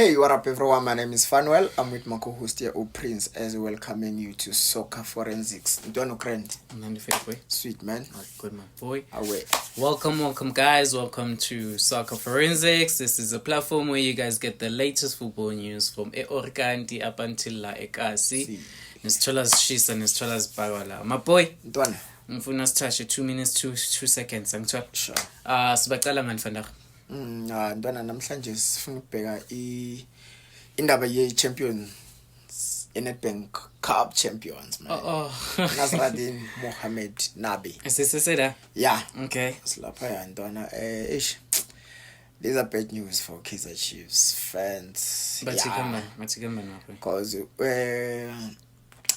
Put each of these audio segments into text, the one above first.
Hey, what up everyone? My name is Fanuel. I'm with my co-host here, Prince, as welcoming you to Soccer Forensics. Don't Grand. Sweet man. Oh, good my boy. Away. Welcome guys. Welcome to Soccer Forensics. This is a platform where you guys get the latest football news from Orkanti up until la Ekasi. Nisithola sishisa nisithola sibhakala. My boy. Ntwana. Ngifuna sithashe 2 minutes 2 seconds angithola. Sure. Sibaqala ngani fanda? Ntwana namhlanje sifuna ukubheka indaba ye-champions Nedbank Cup champions man. Nasruddin Mohamed Nabi. Siseseda? Yeah. Okay. Silapha ya ntwana these are bad news for Kaizer Chiefs fans. But yeah. Because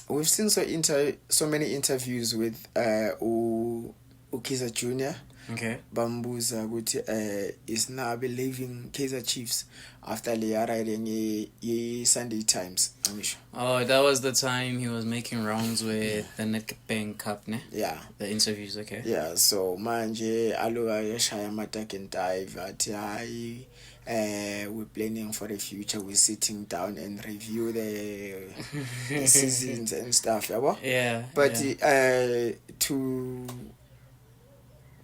we've seen so many interviews with Kaizer Jr. Okay. Bambuza ukuthi is Nabi leaving Kaizer Chiefs after le riding ye Sunday Times. Oh, that was the time he was making rounds with the Nedbank Cup, ne? Yeah. The interviews, okay. Yeah, so manje aloka yeshaya attack and dive athi hayi we're planning for the future, we're sitting down and review the seasons and stuff, yabo? Yeah. But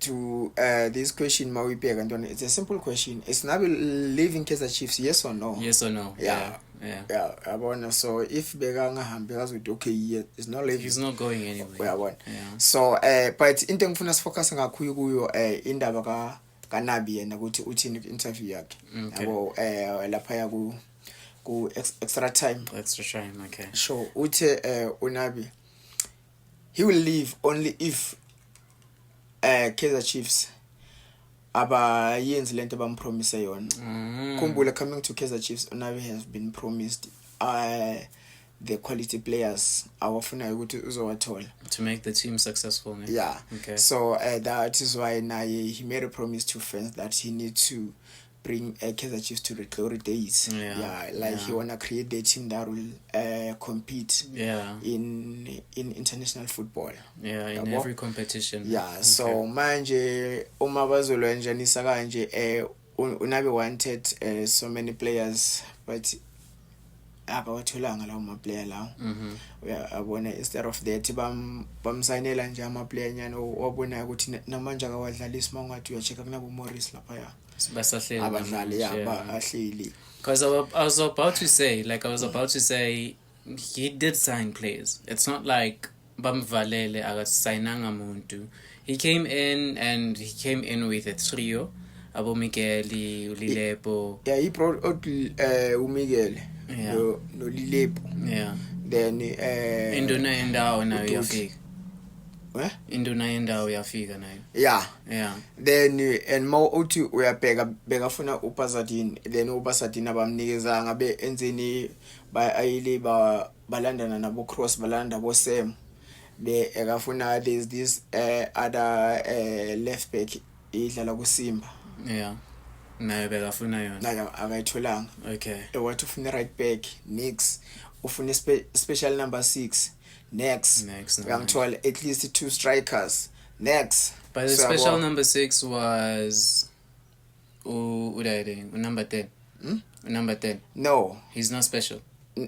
to this question mawibheka ntwana, it's a simple question. Is Nabi leaving Kaizer Chiefs, yes or no? Yes or no? Yeah. Yabona, so if bekangahambi akazothi okay, yeah, it's not leaving. He's not going anywhere. Yabona. Yeah. So but into engifuna sifocus ngakhuyo kuyo indaba kaNabi yena ukuthi uthini interview yakhe. Yabo lapha ya ku extra time, okay. Sure, uthe uNabi he will leave only if Kaizer Chiefs abayenzi lento bampromise yona. Khumbula, coming to Kaizer Chiefs, Nabi has been promised the quality players awafuna ukuthi uzowathola to make the team successful, ne? Yeah. Okay. So that is why now he made a promise to fans that he needs to bring Kaizer Chiefs to the glory days. He wanna create the team that will compete in international football. Yeah, in every competition. Yeah. Okay. So manje uma bazolwenjanisa kanje uNabi wanted so many players but akawatholanga lawo ma player lawo. Uyabona, instead of that bamsignela nje ama player nyana wabona ukuthi namanje akawadlalisi mangathi uyacheka kunabo Morris lapha ya. Because I was about to say he did sign players. It's not like bamvalele akasignanga muntu. He came in with a trio, Abo Miguel, Ulilepo. Yeah, he brought out Miguel. No Lilepo. Yeah. Then Induna Endao now yafika. What? Induna Endao yafika nayo. Yeah. Then and more uthi uyabheka funa uPasadine, then uPasadine abamnikeza ngabe enzeni ba ayile balandana nabo Cross, balanda bo Sam. They akafuna this other left back idlala ku Simba. Yeah. Nayo bekafuna yona. Nayo akayitholanga. Okay. Wathi ufuna right back, next ufuna special number 6. Next. Uyangithola at least 2 strikers. Next. But the special number 6 was number 10. Number 10. No. He's not special.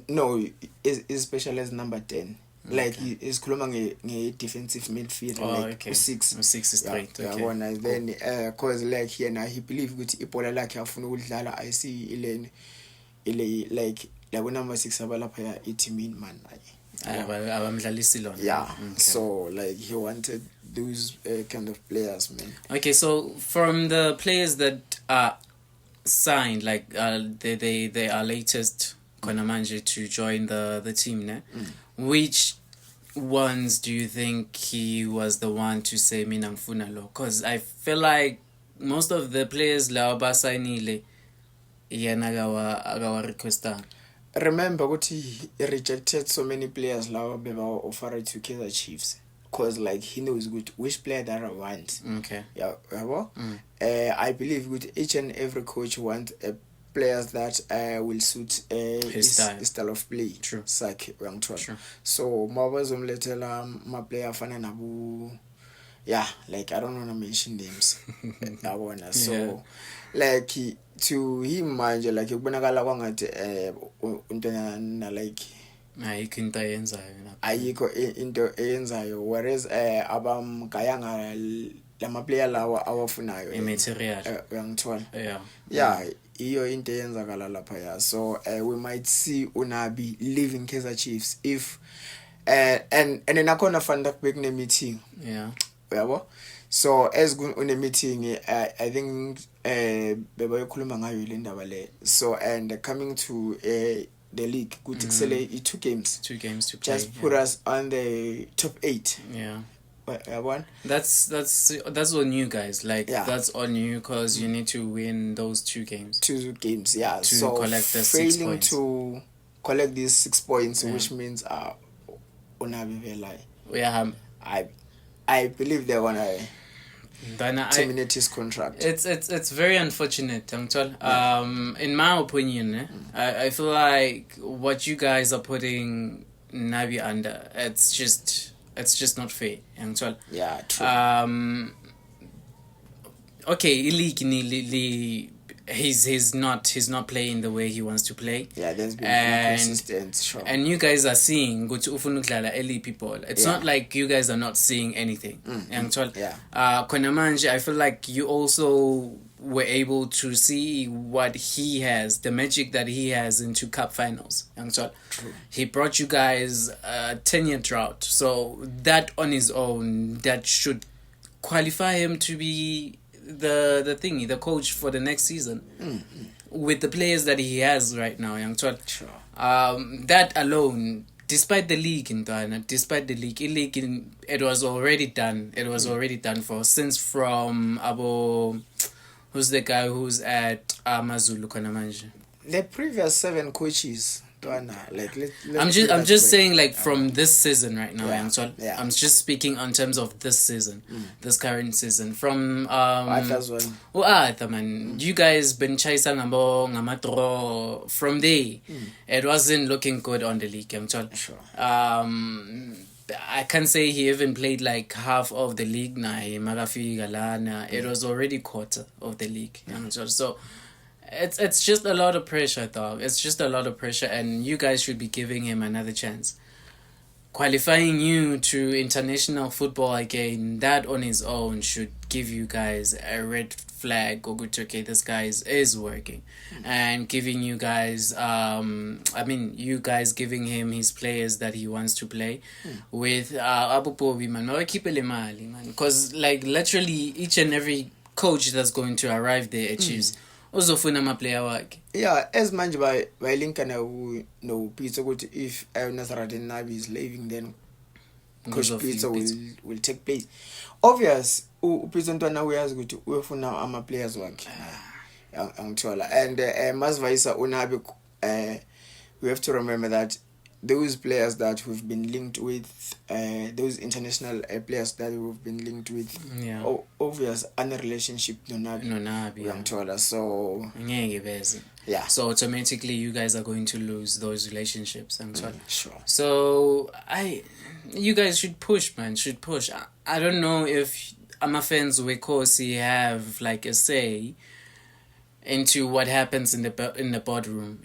No, is special as number 10. Okay. Like he is khuluma nge-defensive midfielder, like 6. 6 is straight. Okay. Yabona, then cause like yena he believe ukuthi ibola lakhe afuna ukudlala I see ile like number 6 abalapha ya iteam man. Yeah. Okay. So like he wanted those kind of players, man. Okay, so from the players that are signed, like they are latest Konamanje to join the team, ne? Which ones do you think he was the one to say mina ngifuna lo? Because I feel like most of the players la basainile yena agawa requesta. Remember ukuthi he rejected so many players lawa beba offered to Kaizer Chiefs because like he knows good which player that I want. Okay. Yeah, I believe with each and every coach wants players that will suit his style of play. True. True. So mabazomletela ma player afana nabu, yeah, like I don't want to mention names. So like to him manje like kubonakala kwangathi untwana like ayikho into ayenzayo lapha, ayikho into eyenzayo, whereas abamgayanga lama player lawa awafunayo material uyangithola. yeah iyo into eyenzakala lapha ya. So we might see Unabi leaving Kaizer Chiefs if and nakhona fanele kubek ne meeting uyabo. So as une meeting I think bebayokhuluma ngayo le ndaba le. So and coming to the league kuthi kusele 2 games to play, just put us on the top 8. One. That's on you guys. Like that's on you because you need to win those 2 games. 2 games, to so collect the 6 points. To collect these 6 points, which means Unabi Velai. I believe they're gonna terminate his contract. It's very unfortunate, in my opinion, I feel like what you guys are putting Nabi under, it's just not fair. Yeah, true. Okay, he's not playing the way he wants to play. Yeah, there's been inconsistent, sure. And you guys are seeing go to ufunukla elite people. It's not like you guys are not seeing anything. Konamanje, I feel like you also were able to see what he has, the magic that he has into cup finals. True. He brought you guys a 10-year drought. So that on his own, that should qualify him to be the coach for the next season. With the players that he has right now, Sure. That alone, despite the league in Ghana, it was already done. It was already done for since from who's the guy who's at Amazulu Konamanje? The previous 7 coaches. Like I'm just saying like from this season right now. I'm just speaking on terms of this season, this current season. From man, you guys been chasing ngama draw from there. It wasn't looking good on the league. Sure. I can't say he even played like half of the league. It was already quarter of the league. So it's just a lot of pressure, dog. It's just a lot of pressure, and you guys should be giving him another chance. Qualifying you to international football again, that on its own should give you guys a red flag. Okay, this guy is working, and giving you guys, you guys giving him his players that he wants to play with. Abu Bobi man, keep man, because like literally each and every coach that's going to arrive there at Chiefs. Uzofuna amaplayer wakhe. Yeah, as manje bayilinka no Pizza ukuthi if Nasruddin Nabi is leaving, then Coach Pizza will take place. Obvious uPizza Ntwana uyazi ukuthi uyofuna ama players wakhe. Angithola. And mas vaisa uNabi, we have to remember that those players that we've been linked with, those international players that we've been linked with, obvious any relationship no Nabi. So yeah. So automatically you guys are going to lose those relationships. Sure. So you guys should push, man. Should push. I don't know if fans Wekosi have like a say into what happens in the boardroom.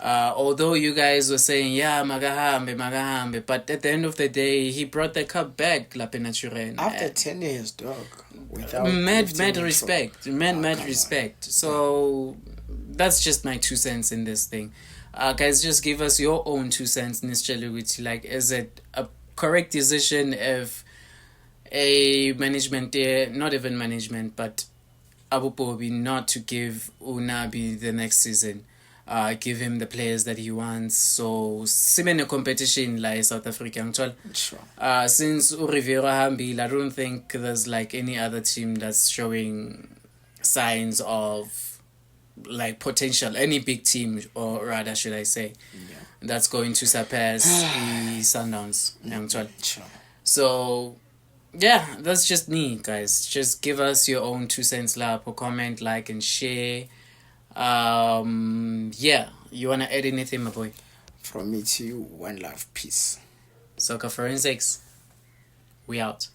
Although you guys were saying magahambe, but at the end of the day, he brought the cup back, La Penature. After 10 years, dog. Mad respect. So that's just my 2 cents in this thing. Guys, just give us your own 2 cents. Like, is it a correct decision if a management, not even management, but Abu Bobi not to give Unabi the next season? Give him the players that he wants. So similar competition like South Africa. Sure. Since Rivera Hambil, I don't think there's like any other team that's showing signs of like potential. Any big team, or rather should I say, that's going to surpass the Sundowns. Sure. So yeah, that's just me, guys. Just give us your own 2 cents, comment, like, and share. You wanna add anything, my boy? From me to you, one love, peace. Soccer Forensics, we out.